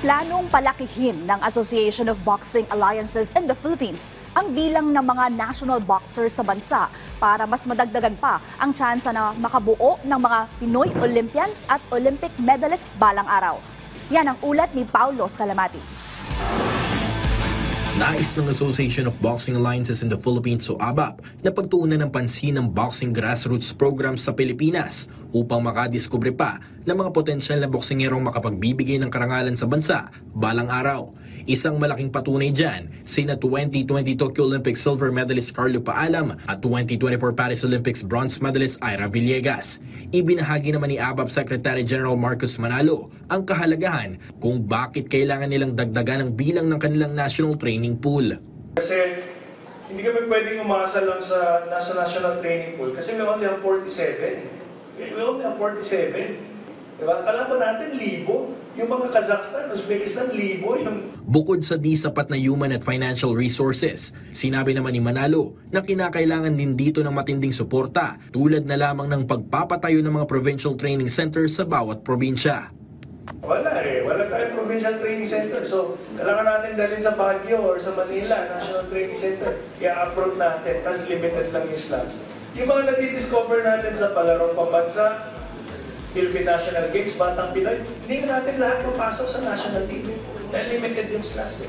Planong palakihin ng Association of Boxing Alliances in the Philippines ang bilang ng mga national boxers sa bansa para mas madagdagan pa ang tsansa na makabuo ng mga Pinoy Olympians at Olympic medalist balang araw. Yan ang ulat ni Paulo Salamati. Nais ng Association of Boxing Alliances in the Philippines o ABAP na pagtuunan ng pansin ng boxing grassroots program sa Pilipinas upang makadiskubre pa ng mga potensyal na boksingerong makapagbibigay ng karangalan sa bansa balang araw. Isang malaking patunay dyan, sina 2020 Tokyo Olympics silver medalist Carlo Paalam at 2024 Paris Olympics bronze medalist Ira Villegas. Ibinahagi naman ni ABAP Secretary General Marcos Manalo ang kahalagahan kung bakit kailangan nilang dagdagan ang bilang ng kanilang national training pool. Kasi hindi kami pwedeng umasa lang sa nasa national training pool kasi we only have 47. We only have 47. Diba? Kalaban natin, 1,000. Yung mga Kazakhstan, Uzbekistan, 1,000. Bukod sa di sapat na human at financial resources, sinabi naman ni Manalo na kinakailangan din dito ng matinding suporta tulad na lamang ng pagpapatayo ng mga provincial training centers sa bawat probinsya. Wala tayong provincial training center. So, kailangan natin dalhin sa Baguio or sa Manila, National Training Center. I-approve natin, tapos limited lang yung slots. Yung mga nadidiscover natin sa palarong pambansa, Philippine National Games, Batang Pinoy, hindi natin lahat mapasok sa national team. Dahil limited yung slots.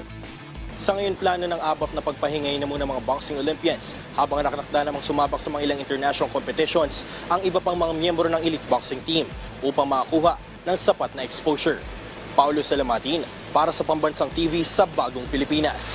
Sa ngayon, plano ng ABAP na pagpahingay na muna mga boxing Olympians habang nakakakda namang sumabak sa mga ilang international competitions ang iba pang mga miyembro ng elite boxing team upang makakuha ng sapat na exposure. Paulo Salamatin para sa Pambansang TV sa Bagong Pilipinas.